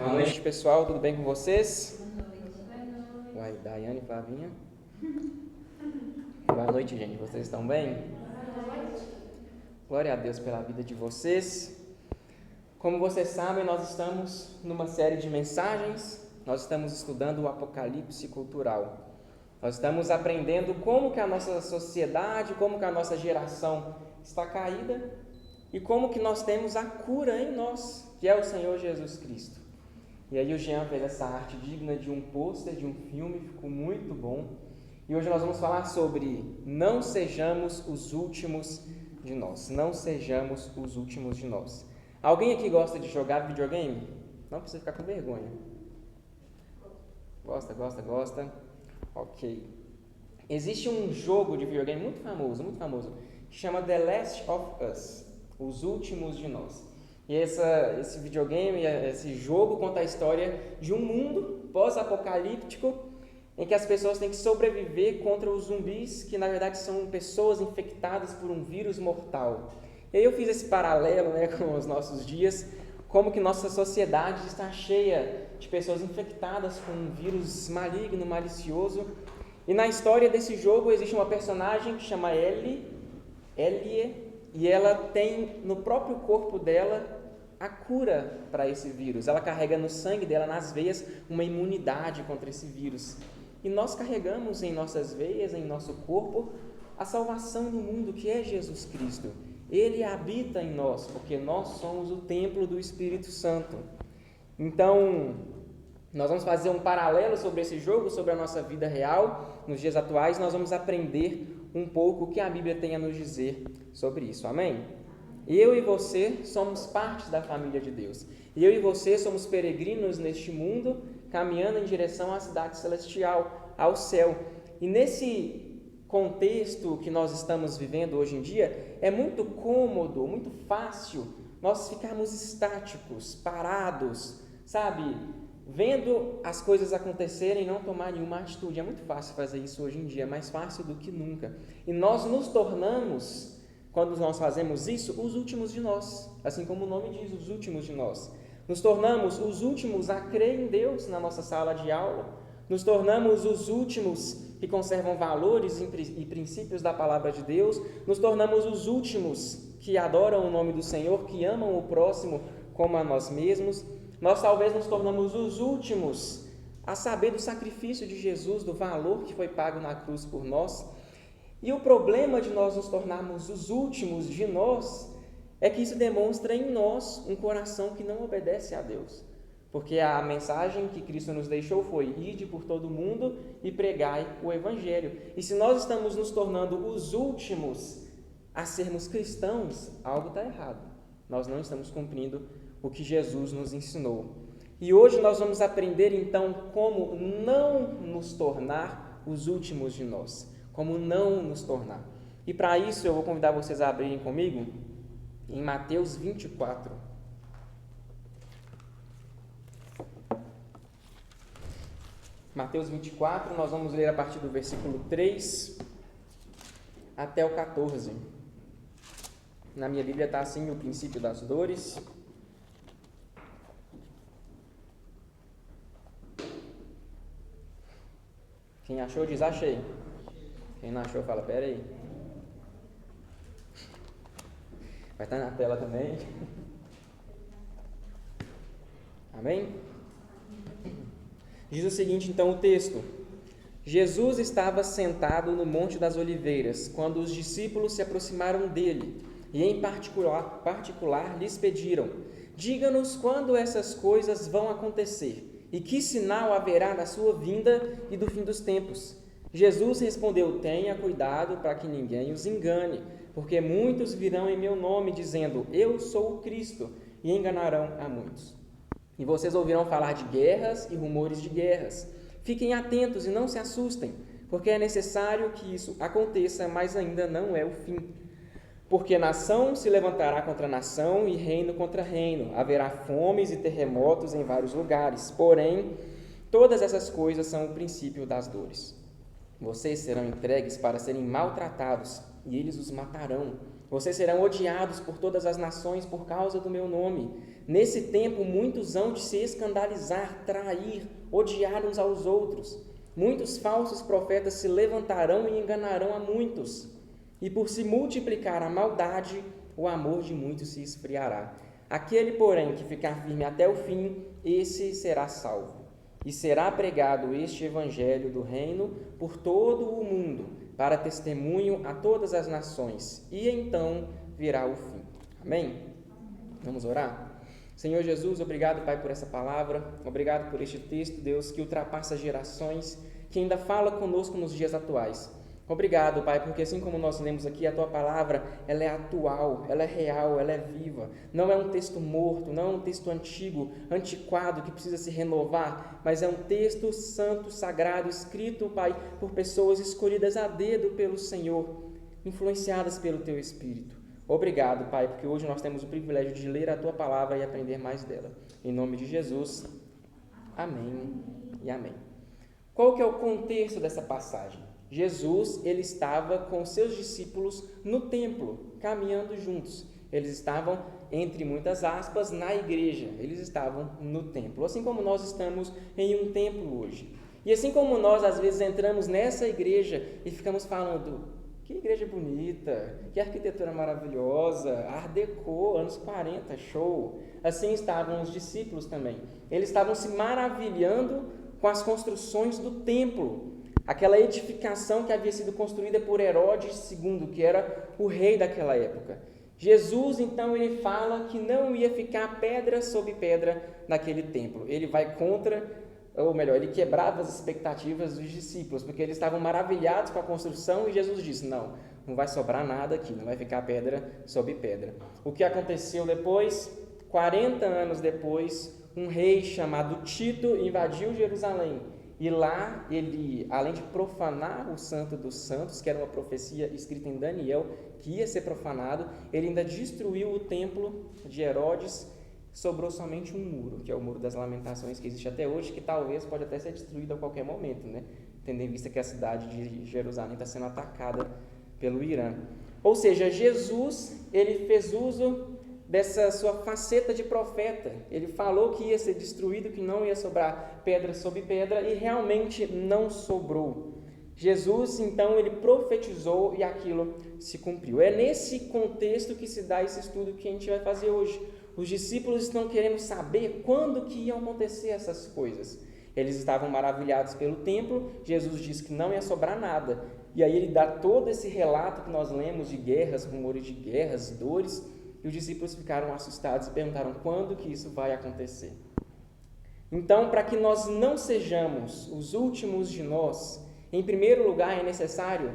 Boa noite, pessoal. Tudo bem com vocês? Uai, Daiane e Flavinha. Boa noite, gente. Vocês estão bem? Glória a Deus pela vida de vocês. Como vocês sabem, nós estamos numa série de mensagens. Nós estamos estudando o Apocalipse cultural. Nós estamos aprendendo como que a nossa sociedade, como que a nossa geração está caída e como que nós temos a cura em nós, que é o Senhor Jesus Cristo. E aí o Jean fez essa arte digna de um pôster, de um filme, ficou muito bom. E hoje nós vamos falar sobre não sejamos os últimos de nós. Não sejamos os últimos de nós. Alguém aqui gosta de jogar videogame? Não precisa ficar com vergonha. Gosta? Ok. Existe um jogo de videogame muito famoso, que chama The Last of Us, Os Últimos de Nós. E esse videogame, esse jogo conta a história de um mundo pós-apocalíptico em que as pessoas têm que sobreviver contra os zumbis, que na verdade são pessoas infectadas por um vírus mortal. E aí eu fiz esse paralelo, com os nossos dias, como que nossa sociedade está cheia de pessoas infectadas com um vírus maligno, malicioso. E na história desse jogo existe uma personagem que chama Ellie, e ela tem no próprio corpo dela a cura para esse vírus. Ela carrega no sangue dela, nas veias, uma imunidade contra esse vírus. E nós carregamos em nossas veias, em nosso corpo, a salvação do mundo, que é Jesus Cristo. Ele habita em nós, porque nós somos o templo do Espírito Santo. Então, nós vamos fazer um paralelo sobre esse jogo, sobre a nossa vida real. Nos dias atuais, nós vamos aprender um pouco o que a Bíblia tem a nos dizer sobre isso. Amém? Eu e você somos parte da família de Deus. Eu e você somos peregrinos neste mundo, caminhando em direção à cidade celestial, ao céu. E nesse contexto que nós estamos vivendo hoje em dia, é muito cômodo, muito fácil nós ficarmos estáticos, parados, sabe? Vendo as coisas acontecerem e não tomar nenhuma atitude. É muito fácil fazer isso hoje em dia, mais fácil do que nunca. E nós nos tornamos, quando nós fazemos isso, os últimos de nós. Assim como o nome diz, os últimos de nós. Nos tornamos os últimos a crer em Deus na nossa sala de aula. Nos tornamos os últimos que conservam valores e princípios da palavra de Deus. Nos tornamos os últimos que adoram o nome do Senhor, que amam o próximo como a nós mesmos. Nós talvez nos tornamos os últimos a saber do sacrifício de Jesus, do valor que foi pago na cruz por nós. E o problema de nós nos tornarmos os últimos de nós é que isso demonstra em nós um coração que não obedece a Deus. Porque a mensagem que Cristo nos deixou foi: ide por todo mundo e pregai o Evangelho. E se nós estamos nos tornando os últimos a sermos cristãos, algo está errado. Nós não estamos cumprindo o que Jesus nos ensinou. E hoje nós vamos aprender então como não nos tornar os últimos de nós. Como não nos tornar. E para isso eu vou convidar vocês a abrirem comigo em Mateus 24. Mateus 24, nós vamos ler a partir do versículo 3 até o 14. Na minha Bíblia está assim: o princípio das dores. Quem achou diz achei. Quem não achou fala pera aí. Vai estar na tela também. Amém? Diz o seguinte então o texto: Jesus estava sentado no Monte das Oliveiras, quando os discípulos se aproximaram dele, e em particular lhes pediram: diga-nos quando essas coisas vão acontecer, e que sinal haverá da sua vinda e do fim dos tempos. Jesus respondeu: tenha cuidado para que ninguém os engane, porque muitos virão em meu nome dizendo: eu sou o Cristo, e enganarão a muitos. E vocês ouvirão falar de guerras e rumores de guerras. Fiquem atentos e não se assustem, porque é necessário que isso aconteça, mas ainda não é o fim. Porque nação se levantará contra nação e reino contra reino. Haverá fomes e terremotos em vários lugares. Porém, todas essas coisas são o princípio das dores. Vocês serão entregues para serem maltratados, e eles os matarão. Vocês serão odiados por todas as nações por causa do meu nome. Nesse tempo, muitos hão de se escandalizar, trair, odiar uns aos outros. Muitos falsos profetas se levantarão e enganarão a muitos. E por se multiplicar a maldade, o amor de muitos se esfriará. Aquele, porém, que ficar firme até o fim, esse será salvo. E será pregado este evangelho do reino por todo o mundo, para testemunho a todas as nações, e então virá o fim. Amém? Vamos orar? Senhor Jesus, obrigado, Pai, por essa palavra, obrigado por este texto, Deus, que ultrapassa gerações, que ainda fala conosco nos dias atuais. Obrigado, Pai, porque assim como nós lemos aqui, a Tua palavra, ela é atual, ela é real, ela é viva. Não é um texto morto, não é um texto antigo, antiquado, que precisa se renovar, mas é um texto santo, sagrado, escrito, Pai, por pessoas escolhidas a dedo pelo Senhor, influenciadas pelo Teu Espírito. Obrigado, Pai, porque hoje nós temos o privilégio de ler a Tua palavra e aprender mais dela. Em nome de Jesus, amém e amém. Qual que é o contexto dessa passagem? Jesus, ele estava com seus discípulos no templo, caminhando juntos. Eles estavam, entre muitas aspas, na igreja. Eles estavam no templo, assim como nós estamos em um templo hoje. E assim como nós, às vezes, entramos nessa igreja e ficamos falando, que igreja bonita, que arquitetura maravilhosa, Art Deco, anos 40, show. Assim estavam os discípulos também. Eles estavam se maravilhando com as construções do templo. Aquela edificação que havia sido construída por Herodes II, que era o rei daquela época. Jesus, então, ele fala que não ia ficar pedra sobre pedra naquele templo. Ele vai contra, ou melhor, ele quebrava as expectativas dos discípulos, porque eles estavam maravilhados com a construção e Jesus disse, não vai sobrar nada aqui, não vai ficar pedra sobre pedra. O que aconteceu depois? 40 anos depois, um rei chamado Tito invadiu Jerusalém. E lá ele, além de profanar o Santo dos Santos, que era uma profecia escrita em Daniel, que ia ser profanado, ele ainda destruiu o templo de Herodes, sobrou somente um muro, que é o Muro das Lamentações, que existe até hoje, que talvez pode até ser destruído a qualquer momento, né? Tendo em vista que a cidade de Jerusalém está sendo atacada pelo Irã. Ou seja, Jesus, ele fez uso dessa sua faceta de profeta. Ele falou que ia ser destruído, que não ia sobrar pedra sobre pedra, e realmente não sobrou. Jesus, então, ele profetizou e aquilo se cumpriu. É nesse contexto que se dá esse estudo que a gente vai fazer hoje. Os discípulos estão querendo saber quando que iam acontecer essas coisas. Eles estavam maravilhados pelo templo, Jesus disse que não ia sobrar nada. E aí ele dá todo esse relato que nós lemos de guerras, rumores de guerras, dores, e os discípulos ficaram assustados e perguntaram quando que isso vai acontecer. Então, para que nós não sejamos os últimos de nós, em primeiro lugar é necessário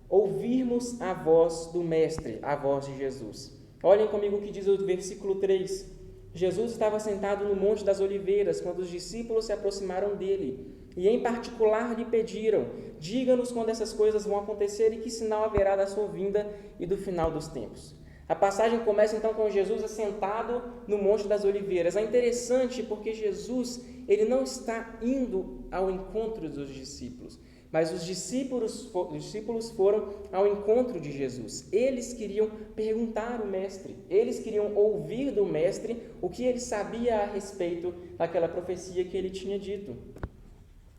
ouvirmos a voz do Mestre, a voz de Jesus. Olhem comigo o que diz o versículo 3. Jesus estava sentado no Monte das Oliveiras quando os discípulos se aproximaram dele e em particular lhe pediram, diga-nos quando essas coisas vão acontecer e que sinal haverá da sua vinda e do final dos tempos. A passagem começa então com Jesus assentado no Monte das Oliveiras. É interessante porque Jesus, ele não está indo ao encontro dos discípulos, mas os discípulos foram ao encontro de Jesus. Eles queriam perguntar ao Mestre, eles queriam ouvir do Mestre o que ele sabia a respeito daquela profecia que ele tinha dito.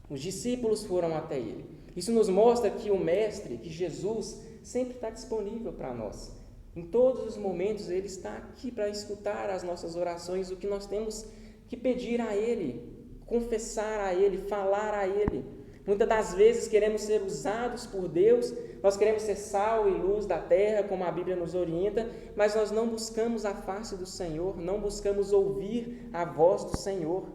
Os discípulos foram até ele. Isso nos mostra que o Mestre, que Jesus, sempre está disponível para nós. Em todos os momentos, Ele está aqui para escutar as nossas orações, o que nós temos que pedir a Ele, confessar a Ele, falar a Ele. Muitas das vezes queremos ser usados por Deus, nós queremos ser sal e luz da terra, como a Bíblia nos orienta, mas nós não buscamos a face do Senhor, não buscamos ouvir a voz do Senhor.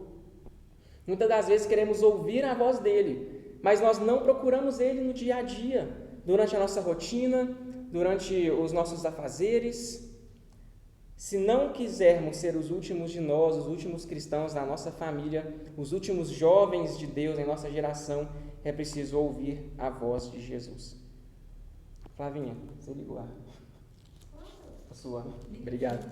Muitas das vezes queremos ouvir a voz dEle, mas nós não procuramos Ele no dia a dia, durante a nossa rotina, durante os nossos afazeres. Se não quisermos ser os últimos de nós, os últimos cristãos da nossa família, os últimos jovens de Deus em nossa geração, é preciso ouvir a voz de Jesus. Flavinha, você ligou lá. A sua. Obrigado.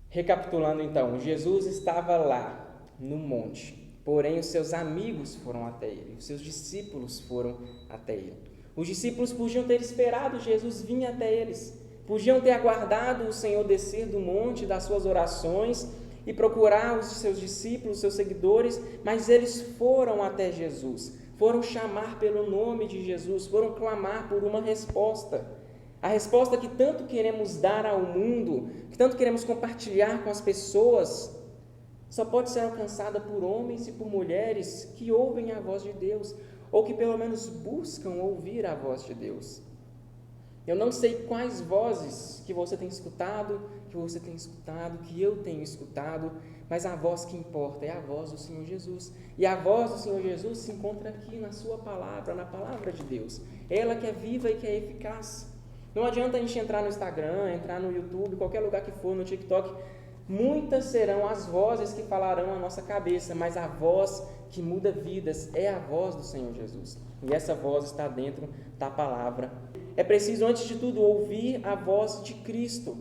Recapitulando então, Jesus estava lá no monte, porém os seus amigos foram até ele, os seus discípulos foram até ele. Os discípulos podiam ter esperado Jesus vir até eles, podiam ter aguardado o Senhor descer do monte das suas orações e procurar os seus discípulos, os seus seguidores, mas eles foram até Jesus, foram chamar pelo nome de Jesus, foram clamar por uma resposta. A resposta que tanto queremos dar ao mundo, que tanto queremos compartilhar com as pessoas, só pode ser alcançada por homens e por mulheres que ouvem a voz de Deus, ou que pelo menos buscam ouvir a voz de Deus. Eu não sei quais vozes que você tem escutado, que eu tenho escutado, mas a voz que importa é a voz do Senhor Jesus. E a voz do Senhor Jesus se encontra aqui na sua palavra, na palavra de Deus. Ela que é viva e que é eficaz. Não adianta a gente entrar no Instagram, entrar no YouTube, qualquer lugar que for, no TikTok. Muitas serão as vozes que falarão à nossa cabeça, mas a voz que muda vidas é a voz do Senhor Jesus. E essa voz está dentro da palavra. É preciso, antes de tudo, ouvir a voz de Cristo.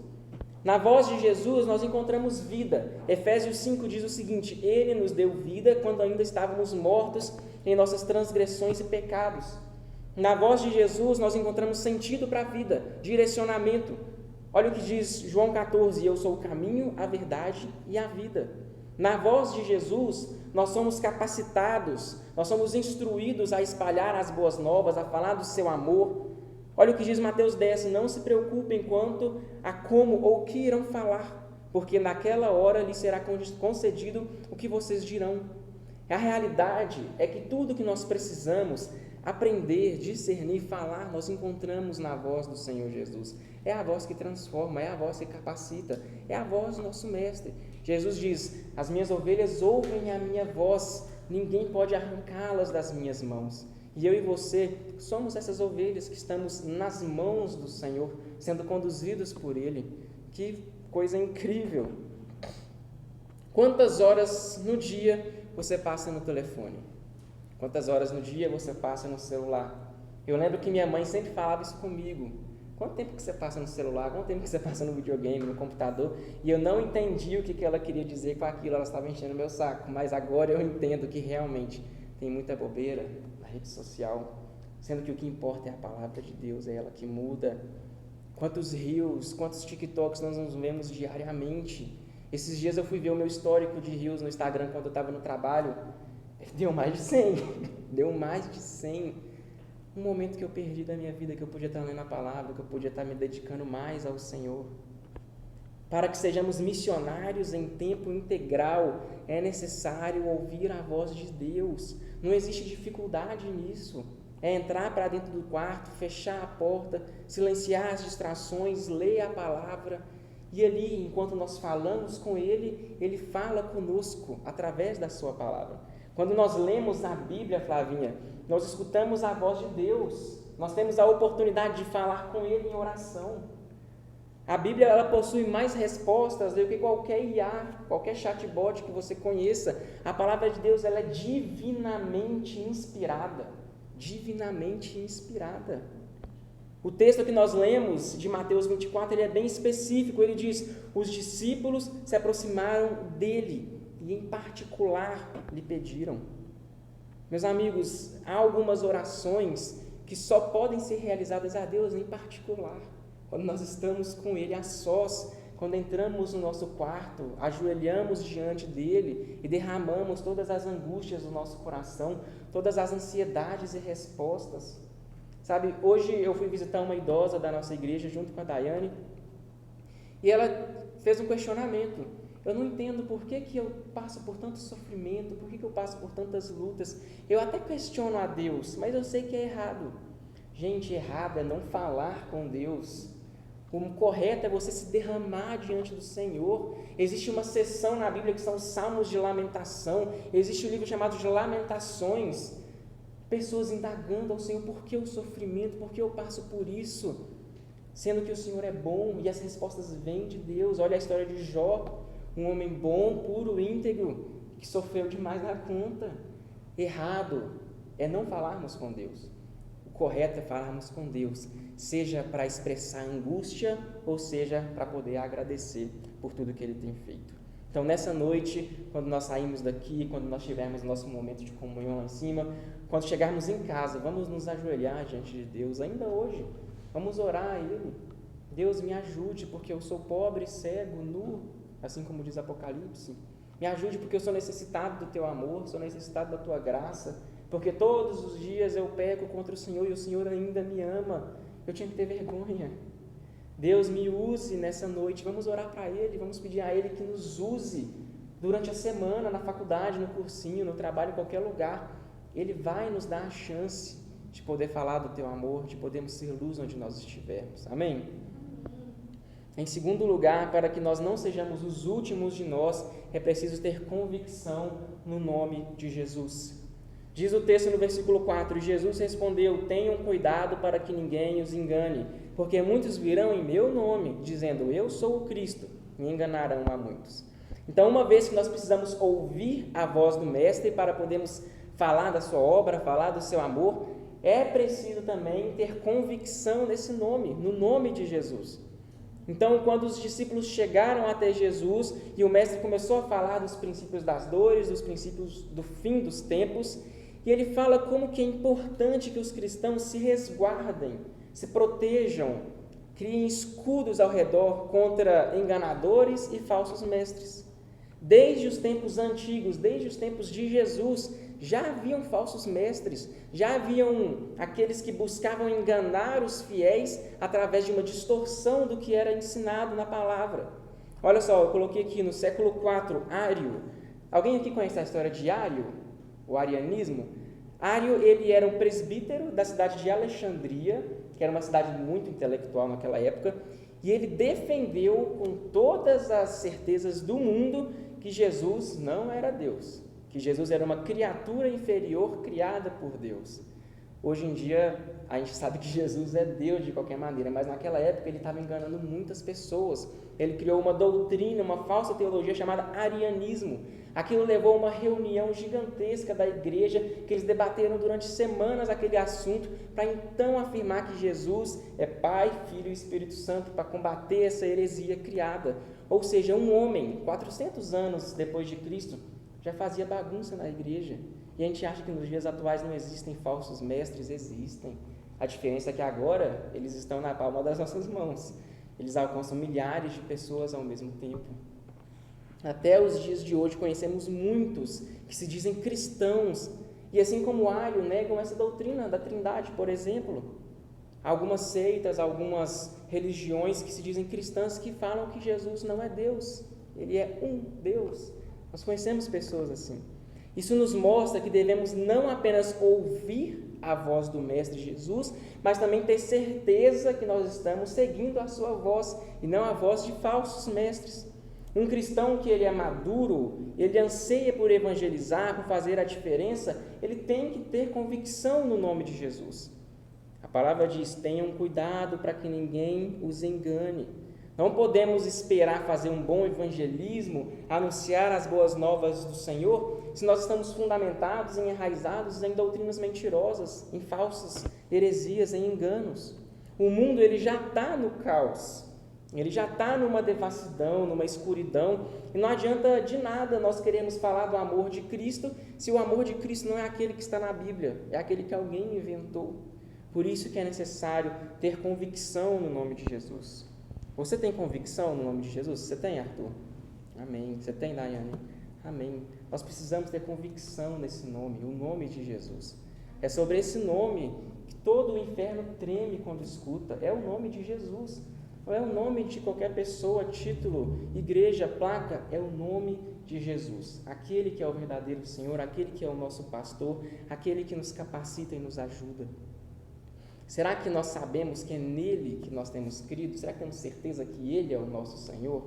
Na voz de Jesus nós encontramos vida. Efésios 5 diz o seguinte: Ele nos deu vida quando ainda estávamos mortos em nossas transgressões e pecados. Na voz de Jesus nós encontramos sentido para a vida, direcionamento. Olha o que diz João 14: Eu sou o caminho, a verdade e a vida. Na voz de Jesus nós somos capacitados, nós somos instruídos a espalhar as boas novas, a falar do seu amor. Olha o que diz Mateus 10: Não se preocupem quanto a como ou o que irão falar, porque naquela hora lhes será concedido o que vocês dirão. A realidade é que tudo que nós precisamos aprender, discernir, falar, nós encontramos na voz do Senhor Jesus. É a voz que transforma, é a voz que capacita, é a voz do nosso Mestre. Jesus diz: As minhas ovelhas ouvem a minha voz, ninguém pode arrancá-las das minhas mãos. E eu e você somos essas ovelhas que estamos nas mãos do Senhor, sendo conduzidos por Ele. Que coisa incrível! Quantas horas no dia você passa no telefone? Quantas horas no dia você passa no celular? Eu lembro que minha mãe sempre falava isso comigo. Quanto tempo que você passa no celular? Quanto tempo que você passa no videogame, no computador? E eu não entendi o que ela queria dizer com aquilo, ela estava enchendo meu saco. Mas agora eu entendo que realmente tem muita bobeira na rede social, sendo que o que importa é a palavra de Deus, é ela que muda. Quantos reels, quantos TikToks nós nos vemos diariamente? Esses dias eu fui ver o meu histórico de reels no Instagram quando eu estava no trabalho. Deu mais de 100. Deu mais de 100. Um momento que eu perdi da minha vida, que eu podia estar lendo a palavra, que eu podia estar me dedicando mais ao Senhor. Para que sejamos missionários em tempo integral, é necessário ouvir a voz de Deus. Não existe dificuldade nisso. É entrar para dentro do quarto, fechar a porta, silenciar as distrações, ler a palavra. E ali, enquanto nós falamos com Ele, Ele fala conosco através da sua palavra. Quando nós lemos a Bíblia, Flavinha, nós escutamos a voz de Deus. Nós temos a oportunidade de falar com Ele em oração. A Bíblia ela possui mais respostas do que qualquer IA, qualquer chatbot que você conheça. A palavra de Deus ela é divinamente inspirada. Divinamente inspirada. O texto que nós lemos de Mateus 24 ele é bem específico. Ele diz: os discípulos se aproximaram dele e em particular lhe pediram. Meus amigos, há algumas orações que só podem ser realizadas a Deus em particular. Quando nós estamos com Ele a sós, quando entramos no nosso quarto, ajoelhamos diante dEle e derramamos todas as angústias do nosso coração, todas as ansiedades e respostas. Sabe, hoje eu fui visitar uma idosa da nossa igreja junto com a Daiane e ela fez um questionamento. Eu não entendo por que eu passo por tanto sofrimento, por que eu passo por tantas lutas. Eu até questiono a Deus, mas eu sei que é errado. Gente, errado é não falar com Deus. O correto é você se derramar diante do Senhor. Existe uma seção na Bíblia que são os salmos de lamentação. Existe um livro chamado de Lamentações. Pessoas indagando ao Senhor por que o sofrimento, por que eu passo por isso. Sendo que o Senhor é bom e as respostas vêm de Deus. Olha a história de Jó. Um homem bom, puro, íntegro, que sofreu demais na conta. Errado é não falarmos com Deus. O correto é falarmos com Deus, seja para expressar angústia, ou seja para poder agradecer por tudo que Ele tem feito. Então, nessa noite, quando nós saímos daqui, quando nós tivermos nosso momento de comunhão lá em cima, quando chegarmos em casa, vamos nos ajoelhar diante de Deus, ainda hoje. Vamos orar a Ele. Deus, me ajude, porque eu sou pobre, cego, nu, assim como diz Apocalipse. Me ajude, porque eu sou necessitado do Teu amor, sou necessitado da Tua graça, porque todos os dias eu peco contra o Senhor e o Senhor ainda me ama. Eu tinha que ter vergonha. Deus, me use nessa noite. Vamos orar para Ele, vamos pedir a Ele que nos use durante a semana, na faculdade, no cursinho, no trabalho, em qualquer lugar. Ele vai nos dar a chance de poder falar do Teu amor, de podermos ser luz onde nós estivermos. Amém? Em segundo lugar, para que nós não sejamos os últimos de nós, é preciso ter convicção no nome de Jesus. Diz o texto no versículo 4, Jesus respondeu, tenham cuidado para que ninguém os engane, porque muitos virão em meu nome, dizendo, eu sou o Cristo, e enganarão a muitos. Então, uma vez que nós precisamos ouvir a voz do Mestre para podermos falar da sua obra, falar do seu amor, é preciso também ter convicção nesse nome, no nome de Jesus. Então, quando os discípulos chegaram até Jesus e o Mestre começou a falar dos princípios das dores, dos princípios do fim dos tempos, e ele fala como que é importante que os cristãos se resguardem, se protejam, criem escudos ao redor contra enganadores e falsos mestres. Desde os tempos antigos, desde os tempos de Jesus, já haviam falsos mestres, já haviam aqueles que buscavam enganar os fiéis através de uma distorção do que era ensinado na palavra. Olha só, eu coloquei aqui no século IV, Ário. Alguém aqui conhece a história de Ário? O arianismo? Ário, ele era um presbítero da cidade de Alexandria, que era uma cidade muito intelectual naquela época, e ele defendeu com todas as certezas do mundo que Jesus não era Deus, que Jesus era uma criatura inferior criada por Deus. Hoje em dia, a gente sabe que Jesus é Deus de qualquer maneira, mas naquela época ele estava enganando muitas pessoas. Ele criou uma doutrina, uma falsa teologia chamada arianismo. Aquilo levou a uma reunião gigantesca da igreja, que eles debateram durante semanas aquele assunto, para então afirmar que Jesus é Pai, Filho e Espírito Santo, para combater essa heresia criada. Ou seja, um homem, 400 anos depois de Cristo, já fazia bagunça na igreja. E a gente acha que nos dias atuais não existem falsos mestres, existem. A diferença é que agora eles estão na palma das nossas mãos. Eles alcançam milhares de pessoas ao mesmo tempo. Até os dias de hoje conhecemos muitos que se dizem cristãos e assim como Ário negam essa doutrina da Trindade, por exemplo. Algumas seitas, algumas religiões que se dizem cristãs que falam que Jesus não é Deus, Ele é um Deus. Nós conhecemos pessoas assim. Isso nos mostra que devemos não apenas ouvir a voz do Mestre Jesus, mas também ter certeza que nós estamos seguindo a sua voz e não a voz de falsos mestres. Um cristão que ele é maduro, ele anseia por evangelizar, por fazer a diferença, ele tem que ter convicção no nome de Jesus. A palavra diz, tenham cuidado para que ninguém os engane. Não podemos esperar fazer um bom evangelismo, anunciar as boas novas do Senhor, se nós estamos fundamentados e enraizados em doutrinas mentirosas, em falsas heresias, em enganos. O mundo ele já está no caos, ele já está numa devassidão, numa escuridão, e não adianta de nada nós queremos falar do amor de Cristo, se o amor de Cristo não é aquele que está na Bíblia, é aquele que alguém inventou. Por isso que é necessário ter convicção no nome de Jesus. Você tem convicção no nome de Jesus? Você tem, Arthur? Amém. Você tem, Daiane? Amém. Nós precisamos ter convicção nesse nome, o nome de Jesus. É sobre esse nome que todo o inferno treme quando escuta. É o nome de Jesus. Não é o nome de qualquer pessoa, título, igreja, placa. É o nome de Jesus. Aquele que é o verdadeiro Senhor, aquele que é o nosso pastor, aquele que nos capacita e nos ajuda. Será que nós sabemos que é nele que nós temos crido? Será que temos certeza que ele é o nosso Senhor?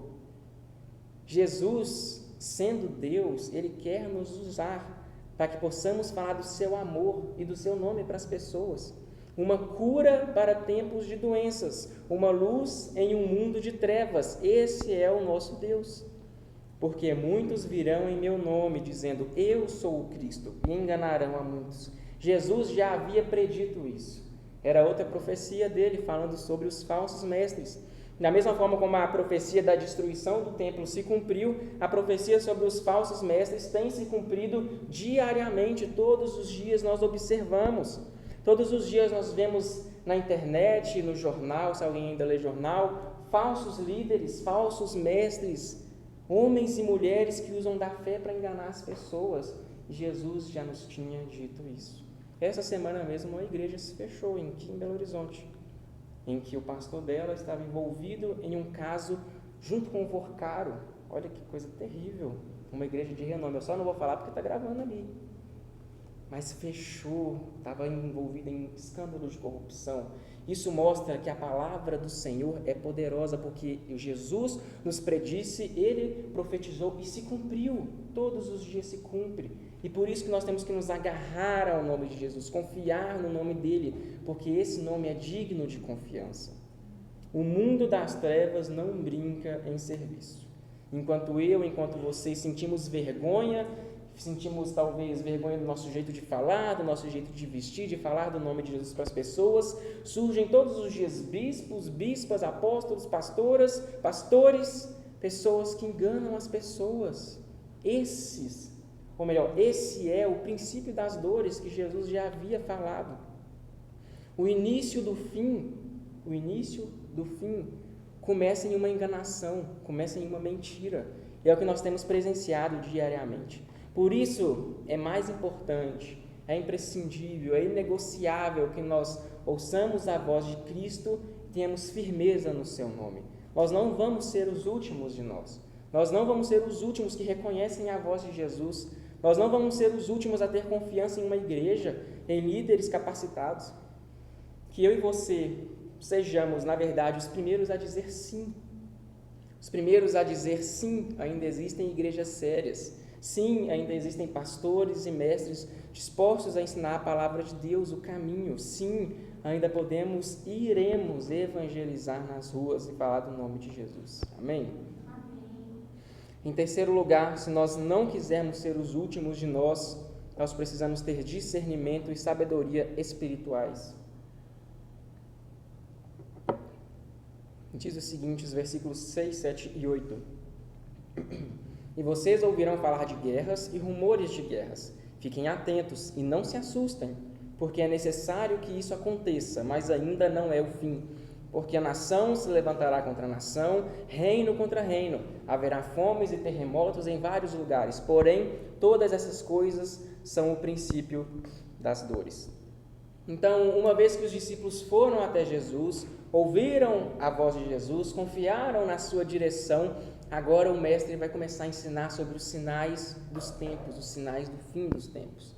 Jesus, sendo Deus, ele quer nos usar para que possamos falar do seu amor e do seu nome para as pessoas. Uma cura para tempos de doenças, uma luz em um mundo de trevas. Esse é o nosso Deus. Porque muitos virão em meu nome, dizendo, eu sou o Cristo, e enganarão a muitos. Jesus já havia predito isso. Era outra profecia dele, falando sobre os falsos mestres. Da mesma forma como a profecia da destruição do templo se cumpriu, a profecia sobre os falsos mestres tem se cumprido diariamente, todos os dias nós observamos. Todos os dias nós vemos na internet, no jornal, se alguém ainda lê jornal, falsos líderes, falsos mestres, homens e mulheres que usam da fé para enganar as pessoas. Jesus já nos tinha dito isso. Essa semana mesmo uma igreja se fechou aqui em Belo Horizonte, em que o pastor dela estava envolvido em um caso junto com o Vorcaro. Olha que coisa terrível, uma igreja de renome. Eu só não vou falar porque está gravando ali. Mas fechou, estava envolvido em escândalo de corrupção. Isso mostra que a palavra do Senhor é poderosa, porque Jesus nos predisse, Ele profetizou e se cumpriu. Todos os dias se cumpre. E por isso que nós temos que nos agarrar ao nome de Jesus, confiar no nome dEle, porque esse nome é digno de confiança. O mundo das trevas não brinca em serviço. Enquanto vocês sentimos vergonha, sentimos talvez vergonha do nosso jeito de falar, do nosso jeito de vestir, de falar do nome de Jesus para as pessoas, surgem todos os dias bispos, bispas, apóstolos, pastoras, pastores, pessoas que enganam as pessoas. Esse é o princípio das dores que Jesus já havia falado. O início do fim começa em uma enganação, começa em uma mentira. E é o que nós temos presenciado diariamente. Por isso, é mais importante, é imprescindível, é inegociável que nós ouçamos a voz de Cristo e tenhamos firmeza no seu nome. Nós não vamos ser os últimos de nós. Nós não vamos ser os últimos que reconhecem a voz de Jesus. Nós não vamos ser os últimos a ter confiança em uma igreja, em líderes capacitados. Que eu e você sejamos, na verdade, os primeiros a dizer sim. Os primeiros a dizer sim, ainda existem igrejas sérias. Sim, ainda existem pastores e mestres dispostos a ensinar a palavra de Deus, o caminho. Sim, ainda podemos e iremos evangelizar nas ruas e falar do nome de Jesus. Amém? Amém. Em terceiro lugar, se nós não quisermos ser os últimos de nós precisamos ter discernimento e sabedoria espirituais. Diz o seguinte, os versículos 6, 7 e 8. E vocês ouvirão falar de guerras e rumores de guerras. Fiquem atentos e não se assustem, porque é necessário que isso aconteça, mas ainda não é o fim. Porque a nação se levantará contra a nação, reino contra reino. Haverá fomes e terremotos em vários lugares. Porém, todas essas coisas são o princípio das dores. Então, uma vez que os discípulos foram até Jesus, ouviram a voz de Jesus, confiaram na sua direção, agora o mestre vai começar a ensinar sobre os sinais dos tempos, os sinais do fim dos tempos.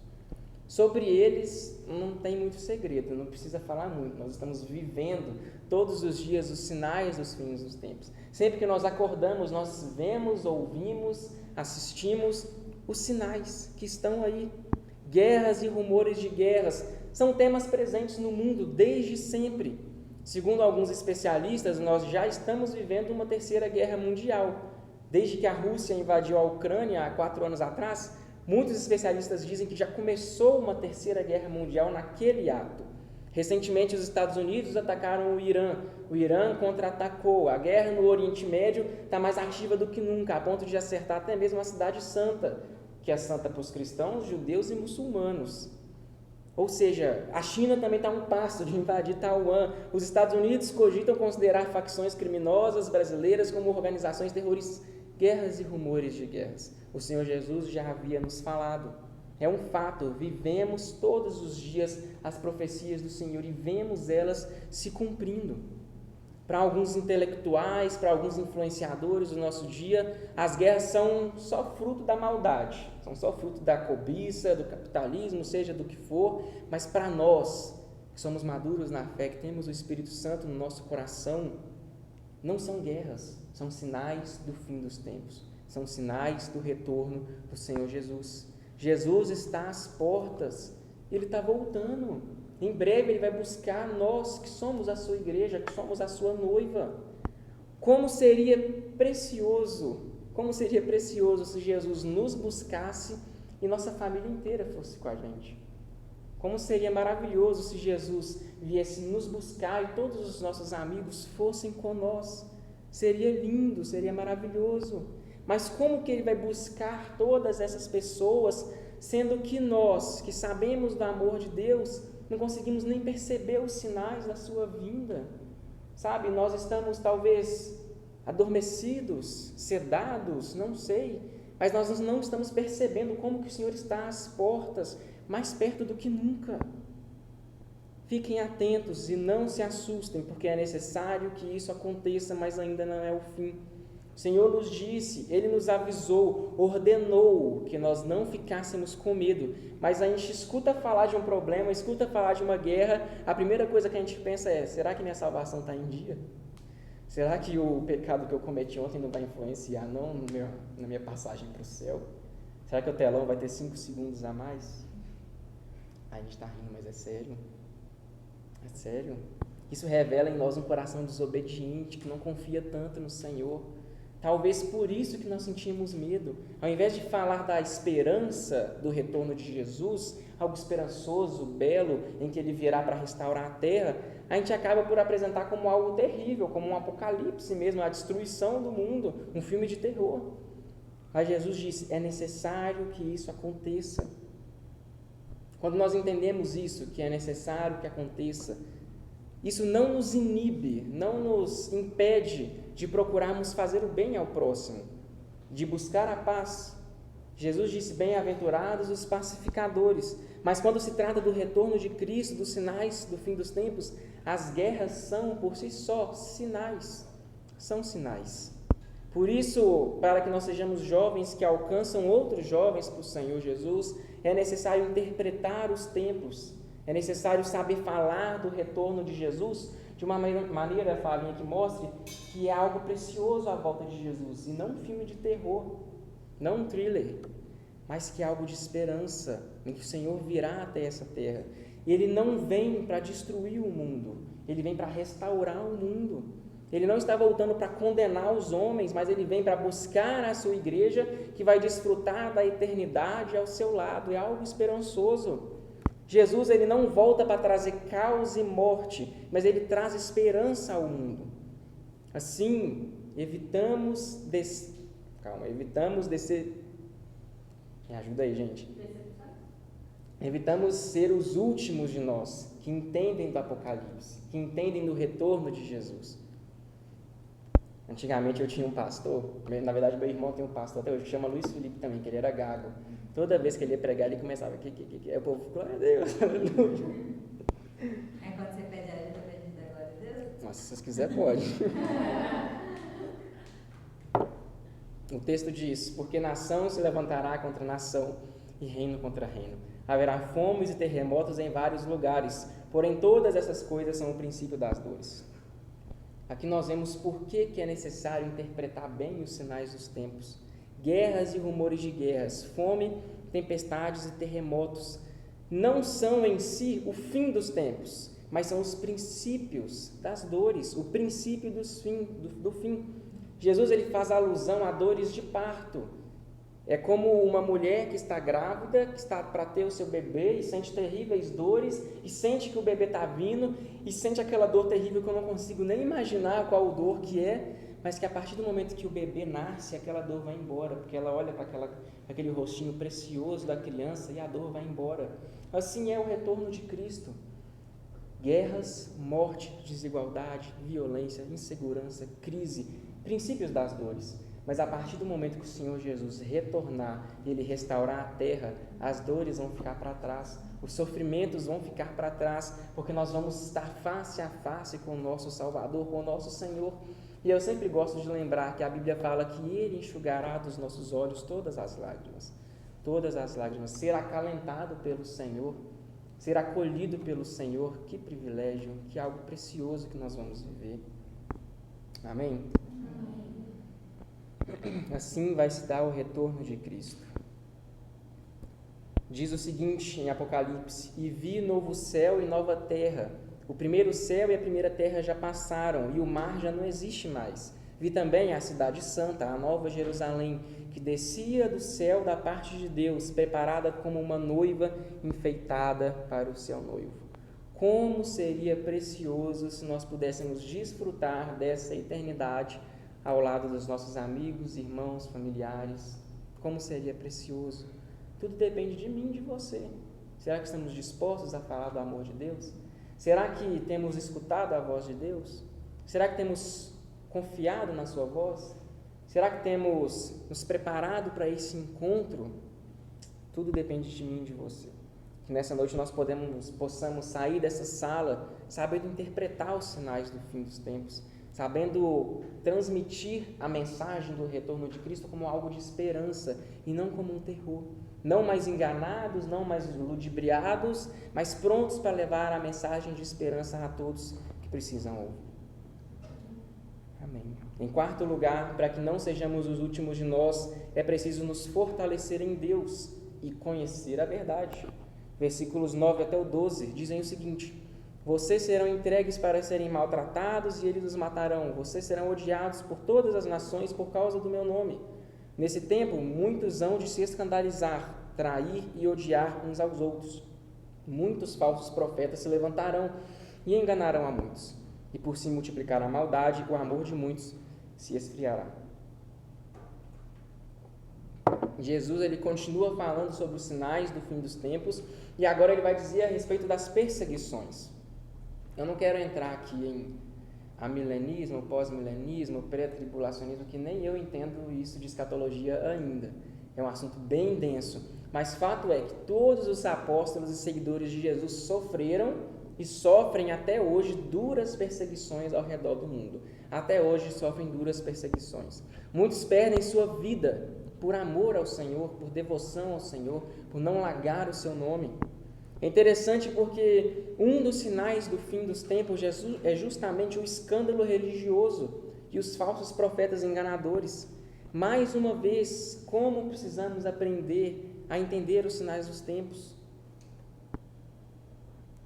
Sobre eles não tem muito segredo, não precisa falar muito, nós estamos vivendo todos os dias os sinais dos fins dos tempos. Sempre que nós acordamos, nós vemos, ouvimos, assistimos os sinais que estão aí. Guerras e rumores de guerras são temas presentes no mundo desde sempre. Segundo alguns especialistas, nós já estamos vivendo uma terceira guerra mundial. Desde que a Rússia invadiu a Ucrânia há 4 anos atrás, muitos especialistas dizem que já começou uma terceira guerra mundial naquele ato. Recentemente, os Estados Unidos atacaram o Irã. O Irã contra-atacou. A guerra no Oriente Médio está mais ativa do que nunca, a ponto de acertar até mesmo a Cidade Santa, que é santa para os cristãos, judeus e muçulmanos. Ou seja, a China também está a um passo de invadir Taiwan. Os Estados Unidos cogitam considerar facções criminosas brasileiras como organizações terroristas. Guerras e rumores de guerras. O Senhor Jesus já havia nos falado. É um fato, vivemos todos os dias as profecias do Senhor e vemos elas se cumprindo. Para alguns intelectuais, para alguns influenciadores do nosso dia, as guerras são só fruto da maldade, são só fruto da cobiça, do capitalismo, seja do que for, mas para nós, que somos maduros na fé, que temos o Espírito Santo no nosso coração, não são guerras, são sinais do fim dos tempos, são sinais do retorno do Senhor Jesus. Jesus está às portas, Ele está voltando. Em breve Ele vai buscar nós, que somos a sua igreja, que somos a sua noiva. Como seria precioso se Jesus nos buscasse e nossa família inteira fosse com a gente. Como seria maravilhoso se Jesus viesse nos buscar e todos os nossos amigos fossem com nós. Seria lindo, seria maravilhoso. Mas como que Ele vai buscar todas essas pessoas, sendo que nós, que sabemos do amor de Deus, não conseguimos nem perceber os sinais da sua vinda? Sabe, nós estamos talvez adormecidos, sedados, não sei, mas nós não estamos percebendo como que o Senhor está às portas, mais perto do que nunca. Fiquem atentos e não se assustem, porque é necessário que isso aconteça, mas ainda não é o fim. O Senhor nos disse, Ele nos avisou, ordenou que nós não ficássemos com medo, mas a gente escuta falar de um problema, escuta falar de uma guerra, a primeira coisa que a gente pensa é, será que minha salvação está em dia? Será que o pecado que eu cometi ontem não vai influenciar não na minha passagem para o céu? Será que o telão vai ter 5 segundos a mais? A gente está rindo, mas é sério. É sério. Isso revela em nós um coração desobediente, que não confia tanto no Senhor. Talvez por isso que nós sentimos medo. Ao invés de falar da esperança do retorno de Jesus, algo esperançoso, belo, em que Ele virá para restaurar a terra, a gente acaba por apresentar como algo terrível, como um apocalipse mesmo, a destruição do mundo, um filme de terror. Mas Jesus disse, é necessário que isso aconteça. Quando nós entendemos isso, que é necessário que aconteça, isso não nos inibe, não nos impede de procurarmos fazer o bem ao próximo, de buscar a paz. Jesus disse, bem-aventurados os pacificadores, mas quando se trata do retorno de Cristo, dos sinais do fim dos tempos, as guerras são por si só sinais, são sinais. Por isso, para que nós sejamos jovens que alcançam outros jovens para o Senhor Jesus, é necessário interpretar os tempos, é necessário saber falar do retorno de Jesus de uma maneira, Flavinha, que mostre que é algo precioso à volta de Jesus, e não um filme de terror, não um thriller, mas que é algo de esperança, em que o Senhor virá até essa terra. E Ele não vem para destruir o mundo, Ele vem para restaurar o mundo. Ele não está voltando para condenar os homens, mas Ele vem para buscar a sua igreja, que vai desfrutar da eternidade ao seu lado. É algo esperançoso. Jesus, Ele não volta para trazer caos e morte, mas Ele traz esperança ao mundo. Assim, evitamos descer... Me ajuda aí, gente. Evitamos ser os últimos de nós, que entendem do Apocalipse, que entendem do retorno de Jesus. Antigamente eu tinha um pastor, na verdade meu irmão tem um pastor até hoje, que chama Luiz Felipe também, que ele era gago. Toda vez que ele ia pregar, ele começava, aí o povo, glória a Deus, aleluia. Aí quando você pede ajuda, pede da glória a Deus? Mas se vocês quiserem, pode. O texto diz, porque nação se levantará contra nação e reino contra reino. Haverá fomes e terremotos em vários lugares, porém todas essas coisas são o princípio das dores. Aqui nós vemos por que é necessário interpretar bem os sinais dos tempos. Guerras e rumores de guerras, fome, tempestades e terremotos não são em si o fim dos tempos, mas são os princípios das dores, o princípio do fim. Jesus ele faz alusão a dores de parto. É como uma mulher que está grávida, que está para ter o seu bebê e sente terríveis dores, e sente que o bebê está vindo, e sente aquela dor terrível que eu não consigo nem imaginar qual dor que é, mas que a partir do momento que o bebê nasce, aquela dor vai embora, porque ela olha para aquele rostinho precioso da criança e a dor vai embora. Assim é o retorno de Cristo. Guerras, morte, desigualdade, violência, insegurança, crise, princípios das dores. Mas a partir do momento que o Senhor Jesus retornar e Ele restaurar a terra, as dores vão ficar para trás, os sofrimentos vão ficar para trás, porque nós vamos estar face a face com o nosso Salvador, com o nosso Senhor. E eu sempre gosto de lembrar que a Bíblia fala que Ele enxugará dos nossos olhos todas as lágrimas, ser acalentado pelo Senhor, ser acolhido pelo Senhor. Que privilégio, que algo precioso que nós vamos viver. Amém? Assim vai se dar o retorno de Cristo. Diz o seguinte em Apocalipse: e vi novo céu e nova terra. O primeiro céu e a primeira terra já passaram, e o mar já não existe mais. Vi também a cidade santa, a nova Jerusalém, que descia do céu da parte de Deus, preparada como uma noiva enfeitada para o seu noivo. Como seria precioso se nós pudéssemos desfrutar dessa eternidade ao lado dos nossos amigos, irmãos, familiares. Como seria precioso. Tudo depende de mim e de você. Será que estamos dispostos a falar do amor de Deus? Será que temos escutado a voz de Deus? Será que temos confiado na sua voz? Será que temos nos preparado para esse encontro? Tudo depende de mim e de você. Que nessa noite nós possamos sair dessa sala sabendo interpretar os sinais do fim dos tempos, sabendo transmitir a mensagem do retorno de Cristo como algo de esperança e não como um terror. Não mais enganados, não mais ludibriados, mas prontos para levar a mensagem de esperança a todos que precisam ouvir. Amém. Em quarto lugar, para que não sejamos os últimos de nós, é preciso nos fortalecer em Deus e conhecer a verdade. Versículos 9 até o 12 dizem o seguinte: vocês serão entregues para serem maltratados e eles os matarão. Vocês serão odiados por todas as nações por causa do meu nome. Nesse tempo, muitos hão de se escandalizar, trair e odiar uns aos outros. Muitos falsos profetas se levantarão e enganarão a muitos. E por se multiplicar a maldade, o amor de muitos se esfriará. Jesus ele continua falando sobre os sinais do fim dos tempos e agora ele vai dizer a respeito das perseguições. Eu não quero entrar aqui em amilenismo, pós-milenismo, pré-tribulacionismo, que nem eu entendo isso de escatologia ainda. É um assunto bem denso. Mas fato é que todos os apóstolos e seguidores de Jesus sofreram e sofrem até hoje duras perseguições ao redor do mundo. Até hoje sofrem duras perseguições. Muitos perdem sua vida por amor ao Senhor, por devoção ao Senhor, por não largar o seu nome. É interessante porque um dos sinais do fim dos tempos é justamente o escândalo religioso e os falsos profetas enganadores. Mais uma vez, como precisamos aprender a entender os sinais dos tempos?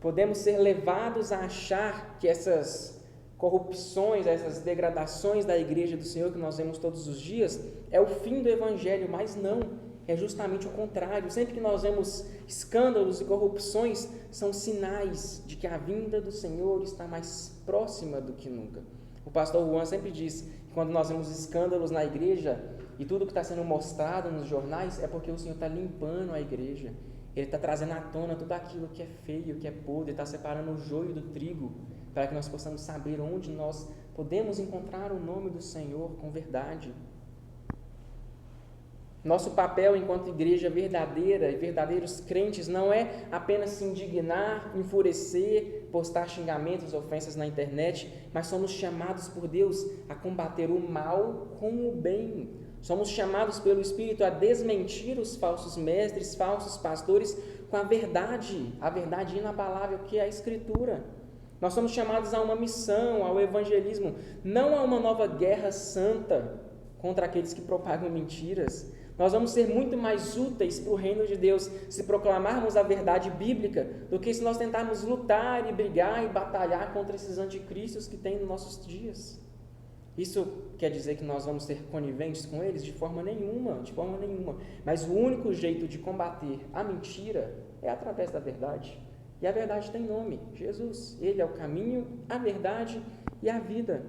Podemos ser levados a achar que essas corrupções, essas degradações da igreja do Senhor que nós vemos todos os dias é o fim do evangelho, mas não. É justamente o contrário. Sempre que nós vemos escândalos e corrupções, são sinais de que a vinda do Senhor está mais próxima do que nunca. O pastor Juan sempre diz que quando nós vemos escândalos na igreja e tudo que está sendo mostrado nos jornais, é porque o Senhor está limpando a igreja. Ele está trazendo à tona tudo aquilo que é feio, que é podre, está separando o joio do trigo, para que nós possamos saber onde nós podemos encontrar o nome do Senhor com verdade. Nosso papel enquanto igreja verdadeira e verdadeiros crentes não é apenas se indignar, enfurecer, postar xingamentos, ofensas na internet, mas somos chamados por Deus a combater o mal com o bem. Somos chamados pelo Espírito a desmentir os falsos mestres, falsos pastores com a verdade inabalável que é a Escritura. Nós somos chamados a uma missão, ao evangelismo, não a uma nova guerra santa contra aqueles que propagam mentiras. Nós vamos ser muito mais úteis para o reino de Deus se proclamarmos a verdade bíblica do que se nós tentarmos lutar e brigar e batalhar contra esses anticristos que tem nos nossos dias. Isso quer dizer que nós vamos ser coniventes com eles? De forma nenhuma. Mas o único jeito de combater a mentira é através da verdade. E a verdade tem nome, Jesus. Ele é o caminho, a verdade e a vida.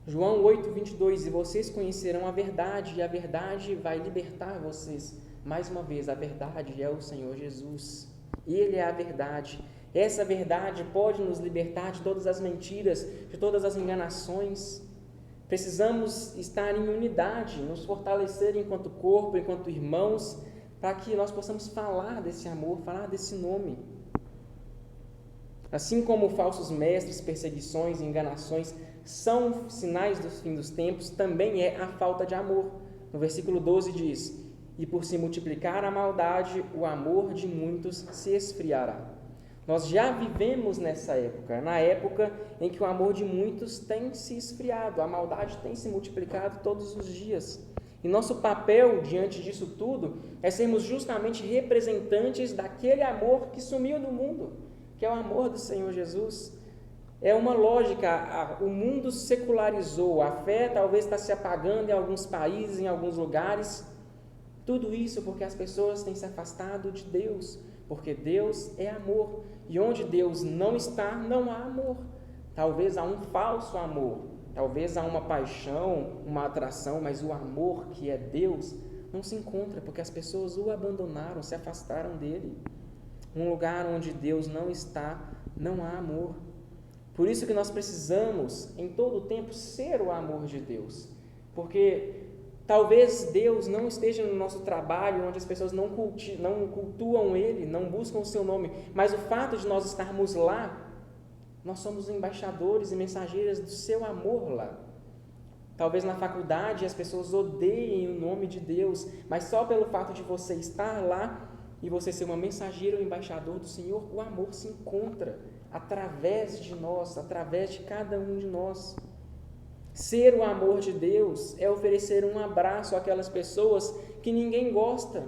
João 8:22, e vocês conhecerão a verdade, e a verdade vai libertar vocês. Mais uma vez, a verdade é o Senhor Jesus. Ele é a verdade. Essa verdade pode nos libertar de todas as mentiras, de todas as enganações. Precisamos estar em unidade, nos fortalecer enquanto corpo, enquanto irmãos, para que nós possamos falar desse amor, falar desse nome. Assim como falsos mestres, perseguições e enganações são sinais do fim dos tempos, também é a falta de amor. No versículo 12 diz: e por se multiplicar a maldade, o amor de muitos se esfriará. Nós já vivemos nessa época, na época em que o amor de muitos tem se esfriado, a maldade tem se multiplicado todos os dias. E nosso papel diante disso tudo é sermos justamente representantes daquele amor que sumiu do mundo, que é o amor do Senhor Jesus. É uma lógica, o mundo secularizou, a fé talvez está se apagando em alguns países, em alguns lugares. Tudo isso porque as pessoas têm se afastado de Deus, porque Deus é amor. E onde Deus não está, não há amor. Talvez há um falso amor, talvez há uma paixão, uma atração, mas o amor que é Deus não se encontra, porque as pessoas o abandonaram, se afastaram dele. Um lugar onde Deus não está, não há amor. Por isso que nós precisamos, em todo o tempo, ser o amor de Deus. Porque talvez Deus não esteja no nosso trabalho, onde as pessoas não cultuam Ele, não buscam o seu nome, mas o fato de nós estarmos lá, nós somos embaixadores e mensageiros do seu amor lá. Talvez na faculdade as pessoas odeiem o nome de Deus, mas só pelo fato de você estar lá e você ser uma mensageira ou embaixador do Senhor, o amor se encontra através de nós, através de cada um de nós. Ser o amor de Deus é oferecer um abraço àquelas pessoas que ninguém gosta,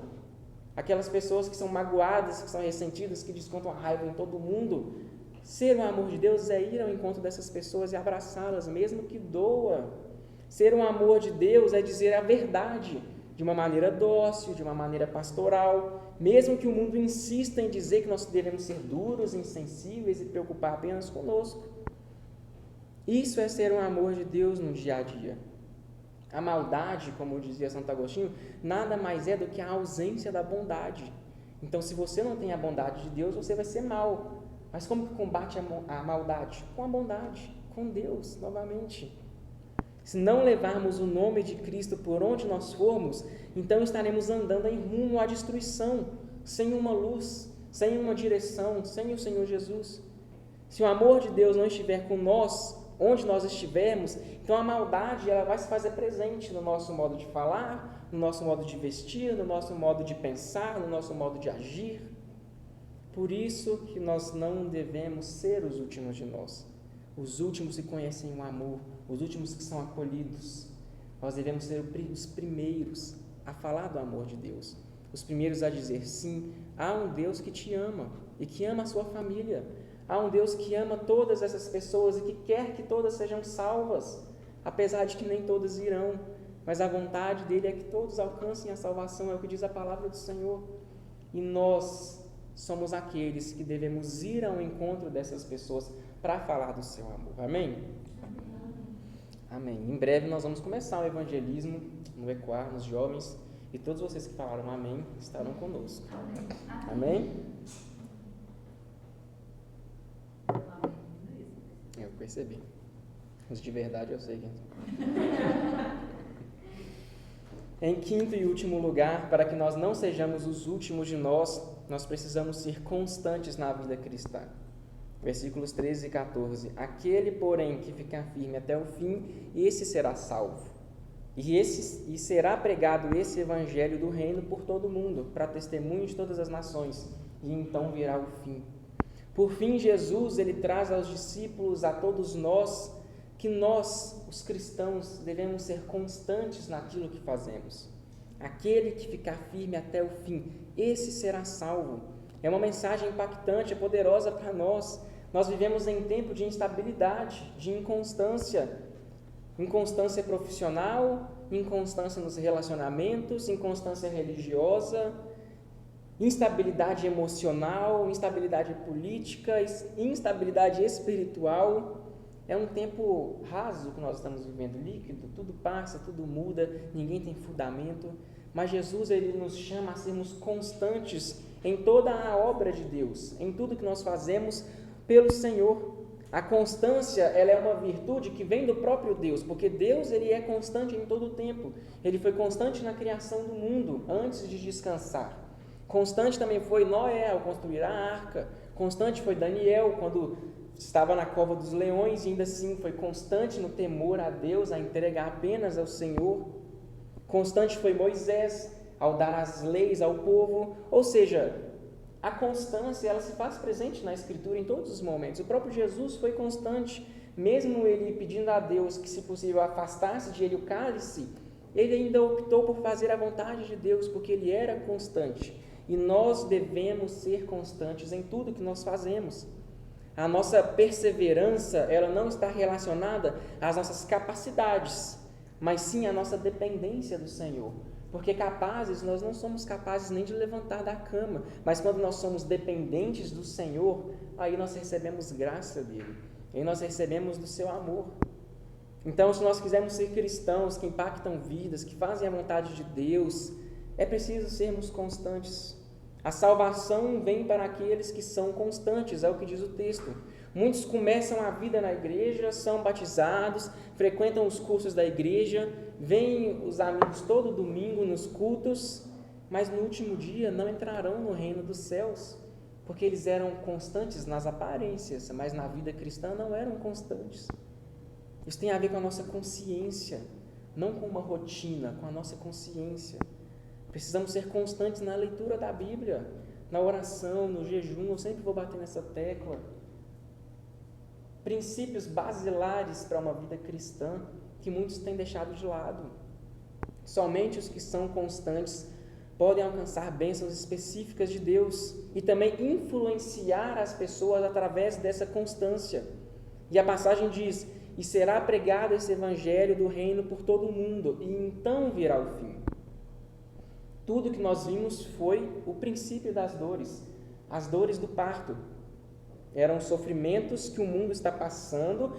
aquelas pessoas que são magoadas, que são ressentidas, que descontam a raiva em todo mundo. Ser o amor de Deus é ir ao encontro dessas pessoas e abraçá-las, mesmo que doa. Ser o amor de Deus é dizer a verdade, de uma maneira dócil, de uma maneira pastoral, mesmo que o mundo insista em dizer que nós devemos ser duros, insensíveis e preocupar apenas conosco. Isso é ser um amor de Deus no dia a dia. A maldade, como dizia Santo Agostinho, nada mais é do que a ausência da bondade. Então, se você não tem a bondade de Deus, você vai ser mau. Mas como que combate a maldade? Com a bondade, com Deus, novamente. Se não levarmos o nome de Cristo por onde nós formos, então estaremos andando em rumo à destruição, sem uma luz, sem uma direção, sem o Senhor Jesus. Se o amor de Deus não estiver com nós, onde nós estivermos, então a maldade ela vai se fazer presente no nosso modo de falar, no nosso modo de vestir, no nosso modo de pensar, no nosso modo de agir. Por isso que nós não devemos ser os últimos de nós. Os últimos que conhecem o amor, os últimos que são acolhidos. Nós devemos ser os primeiros a falar do amor de Deus. Os primeiros a dizer, sim, há um Deus que te ama e que ama a sua família. Há um Deus que ama todas essas pessoas e que quer que todas sejam salvas, apesar de que nem todas irão. Mas a vontade dele é que todos alcancem a salvação, é o que diz a palavra do Senhor. E nós somos aqueles que devemos ir ao encontro dessas pessoas para falar do seu amor. Amém? Amém. Em breve nós vamos começar o evangelismo no Equar, nos jovens, e todos vocês que falaram amém estarão conosco. Amém? Eu percebi. Os de verdade eu sei que... Em quinto e último lugar, para que nós não sejamos os últimos de nós precisamos ser constantes na vida cristã. Versículos 13 e 14. Aquele, porém, que ficar firme até o fim, esse será salvo. E será pregado esse evangelho do reino por todo o mundo, para testemunho de todas as nações, e então virá o fim. Por fim, Jesus, ele traz aos discípulos, a todos nós, que nós, os cristãos, devemos ser constantes naquilo que fazemos. Aquele que ficar firme até o fim, esse será salvo. É uma mensagem impactante, poderosa para nós. Nós vivemos em tempo de instabilidade, de inconstância. Inconstância profissional, inconstância nos relacionamentos, inconstância religiosa, instabilidade emocional, instabilidade política, instabilidade espiritual. É um tempo raso que nós estamos vivendo, líquido, tudo passa, tudo muda, ninguém tem fundamento. Mas Jesus, ele nos chama a sermos constantes em toda a obra de Deus, em tudo que nós fazemos pelo Senhor. A constância, ela é uma virtude que vem do próprio Deus, porque Deus, ele é constante em todo o tempo. Ele foi constante na criação do mundo, antes de descansar. Constante também foi Noé ao construir a arca. Constante foi Daniel quando estava na cova dos leões, e ainda assim foi constante no temor a Deus, a entregar apenas ao Senhor. Constante foi Moisés ao dar as leis ao povo. Ou seja, a constância, ela se faz presente na Escritura em todos os momentos. O próprio Jesus foi constante, mesmo ele pedindo a Deus que, se possível, afastasse de ele o cálice, ele ainda optou por fazer a vontade de Deus, porque ele era constante. E nós devemos ser constantes em tudo que nós fazemos. A nossa perseverança, ela não está relacionada às nossas capacidades, mas sim à nossa dependência do Senhor. Porque capazes, nós não somos capazes nem de levantar da cama, mas quando nós somos dependentes do Senhor, aí nós recebemos graça dele, aí nós recebemos do seu amor. Então, se nós quisermos ser cristãos que impactam vidas, que fazem a vontade de Deus, é preciso sermos constantes. A salvação vem para aqueles que são constantes, é o que diz o texto. Muitos começam a vida na igreja, são batizados, frequentam os cursos da igreja, vêm os amigos todo domingo nos cultos, mas no último dia não entrarão no reino dos céus, porque eles eram constantes nas aparências, mas na vida cristã não eram constantes. Isso tem a ver com a nossa consciência, não com uma rotina, com a nossa consciência. Precisamos ser constantes na leitura da Bíblia, na oração, no jejum, eu sempre vou bater nessa tecla. Princípios basilares para uma vida cristã que muitos têm deixado de lado. Somente os que são constantes podem alcançar bênçãos específicas de Deus e também influenciar as pessoas através dessa constância. E a passagem diz: e será pregado esse evangelho do reino por todo o mundo, e então virá o fim. Tudo que nós vimos foi o princípio das dores, as dores do parto. Eram sofrimentos que o mundo está passando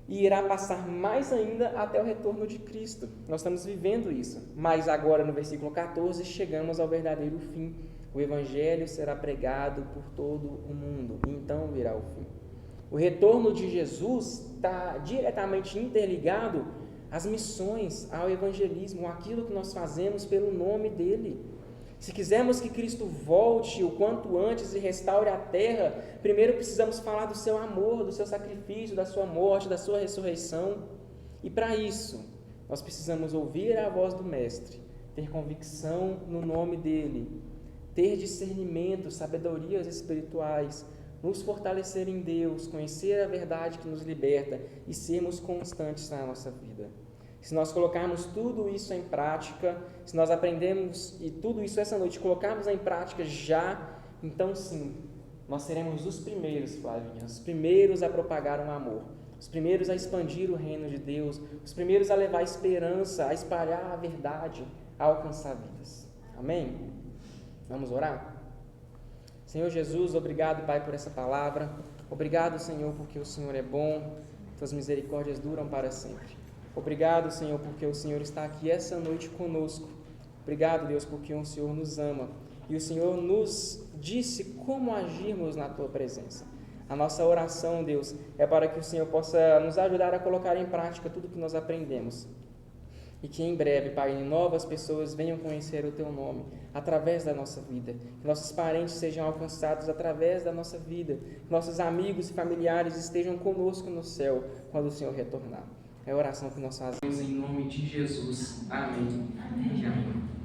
e irá passar mais ainda até o retorno de Cristo. Nós estamos vivendo isso. Mas agora, no versículo 14, chegamos ao verdadeiro fim. O evangelho será pregado por todo o mundo, e então virá o fim. O retorno de Jesus está diretamente interligado às missões, ao evangelismo, aquilo que nós fazemos pelo nome dele. Se quisermos que Cristo volte o quanto antes e restaure a terra, primeiro precisamos falar do seu amor, do seu sacrifício, da sua morte, da sua ressurreição. E para isso, nós precisamos ouvir a voz do Mestre, ter convicção no nome dele, ter discernimento, sabedorias espirituais, nos fortalecer em Deus, conhecer a verdade que nos liberta e sermos constantes na nossa vida. Se nós colocarmos tudo isso em prática, se nós aprendemos e tudo isso essa noite colocarmos em prática já, então sim, nós seremos os primeiros, Flavinha, os primeiros a propagar um amor, os primeiros a expandir o reino de Deus, os primeiros a levar esperança, a espalhar a verdade, a alcançar vidas. Amém? Vamos orar? Senhor Jesus, obrigado, Pai, por essa palavra. Obrigado, Senhor, porque o Senhor é bom, tuas misericórdias duram para sempre. Obrigado, Senhor, porque o Senhor está aqui essa noite conosco. Obrigado, Deus, porque o Senhor nos ama e o Senhor nos disse como agirmos na tua presença. A nossa oração, Deus, é para que o Senhor possa nos ajudar a colocar em prática tudo que nós aprendemos. E que em breve, Pai, novas pessoas venham conhecer o Teu nome através da nossa vida. Que nossos parentes sejam alcançados através da nossa vida. Que nossos amigos e familiares estejam conosco no céu quando o Senhor retornar. É a oração que nós fazemos em nome de Jesus. Amém. Amém. Amém.